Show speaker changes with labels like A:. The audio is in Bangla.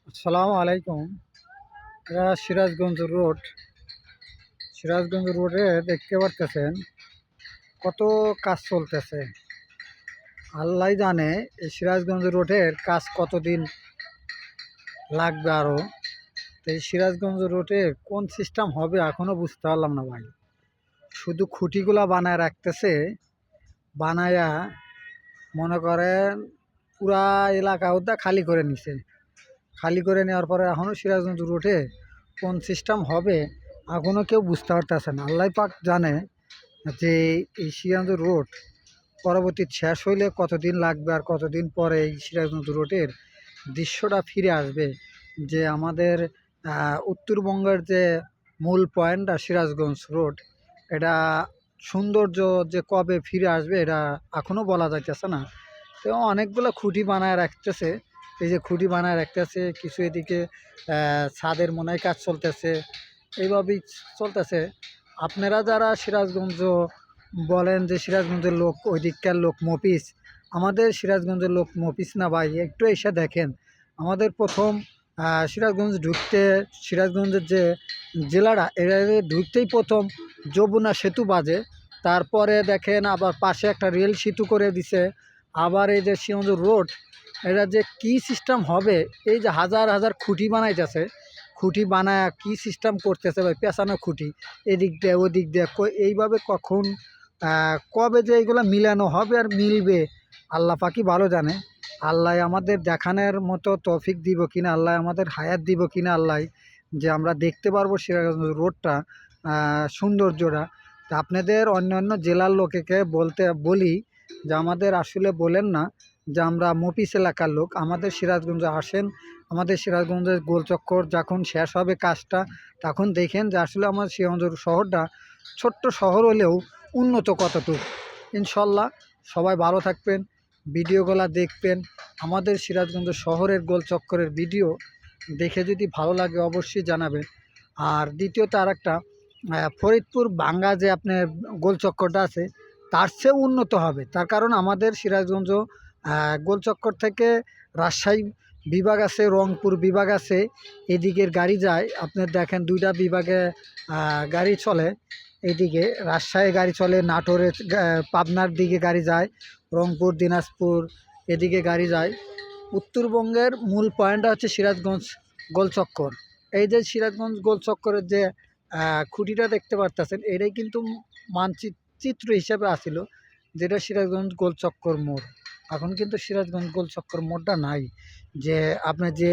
A: আসসালামু আলাইকুম। এটা সিরাজগঞ্জ রোড। সিরাজগঞ্জ রোডে দেখতে পারতেছেন কত কাজ চলতেছে। আল্লাহ জানে এই সিরাজগঞ্জ রোডের কাজ কতদিন লাগবে আরও। তো এই সিরাজগঞ্জ রোডে কোন সিস্টেম হবে এখনও বুঝতে পারলাম না ভাই। শুধু খুঁটিগুলা বানায় রাখতেছে, বানায়া মনে করেন পুরা এলাকা ওটা খালি করে নিছে। খালি করে নেওয়ার পরে এখনও সিরাজগঞ্জ রোডে কোন সিস্টেম হবে এখনও কেউ বুঝতে পারতেছে না। আল্লাহ পাক জানে যে এই সিরাজগঞ্জ রোড পরবর্তী শেষ হইলে কতদিন লাগবে আর কতদিন পরে এই সিরাজগঞ্জ রোডের দৃশ্যটা ফিরে আসবে। যে আমাদের উত্তরবঙ্গের যে মূল পয়েন্টটা সিরাজগঞ্জ রোড, এটা সৌন্দর্য যে কবে ফিরে আসবে এটা এখনও বলা যাইতেছে না। তো অনেকগুলো খুঁটি বানায় রাখতেছে, এই যে খুঁটি বানায় রাখতেছে, কিছু এদিকে ছাদের মনে হয় কাজ চলতেছে, এইভাবেই চলতেছে। আপনারা যারা সিরাজগঞ্জ বলেন যে সিরাজগঞ্জের লোক, ওই দিককার লোক মফিস, আমাদের সিরাজগঞ্জের লোক মফিস না ভাই। একটু এসে দেখেন আমাদের প্রথম সিরাজগঞ্জ ঢুকতে, সিরাজগঞ্জের যে জেলাটা এটা ঢুকতেই প্রথম যমুনা সেতু বাজে। তারপরে দেখেন আবার পাশে একটা রেল সেতু করে দিছে। আবার এই যে সিরাজগঞ্জ রোড, এটা যে কি সিস্টেম হবে, এই যে হাজার হাজার খুঁটি বানাইতেছে, খুঁটি বানায় কি সিস্টেম করতেছে ভাই, পেঁচানো খুঁটি এদিক দিয়ে ওদিক দিয়ে, এইভাবে কখন কবে যে এইগুলো মিলানো হবে আর মিলবে আল্লাহ পাকই ভালো জানে। আল্লাহ আমাদের দেখানোর মতো তৌফিক দিব কিনা, আল্লাহ আমাদের হায়াত দিব কিনা, আল্লাহ যে আমরা দেখতে পারবো সিরাজগঞ্জ রোডটা সৌন্দর্যটা। তা আপনাদের অন্যান্য জেলার লোকেকে বলি যে আমাদের আসলে বলেন না যে আমরা মফিস এলাকার লোক, আমাদের সিরাজগঞ্জে আসেন। আমাদের সিরাজগঞ্জের গোলচক্কর যখন শেষ হবে কাজটা, তখন দেখেন যে আসলে আমার সিরাজগঞ্জ শহরটা ছোট্ট শহর হলেও উন্নত কতটুকু। ইনশাল্লাহ সবাই ভালো থাকবেন, ভিডিওগুলো দেখবেন। আমাদের সিরাজগঞ্জ শহরের গোলচক্করের ভিডিও দেখে যদি ভালো লাগে অবশ্যই জানাবেন। আর দ্বিতীয়ত আর একটা ফরিদপুর বাঙ্গা যে আপনার গোলচক্করটা আছে তার চেয়েও উন্নত হবে। তার কারণ আমাদের সিরাজগঞ্জ গোলচক্কর থেকে রাজশাহী বিভাগ আছে, রংপুর বিভাগ আছে, এদিকের গাড়ি যায়। আপনার দেখেন দুইটা বিভাগে গাড়ি চলে। এইদিকে রাজশাহী গাড়ি চলে, নাটোরে পাবনার দিকে গাড়ি যায়, রংপুর দিনাজপুর এদিকে গাড়ি যায়। উত্তরবঙ্গের মূল পয়েন্টটা হচ্ছে সিরাজগঞ্জ গোলচক্কর। এই যে সিরাজগঞ্জ গোলচক্করের যে খুঁটিটা দেখতে পারতেছেন, এটাই কিন্তু মানচিত্র হিসাবে আসিল, যেটা সিরাজগঞ্জ গোলচক্কর মোড়। এখন কিন্তু সিরাজগঞ্জ গোলচক্কর মোড়টা নাই। যে আপনার যে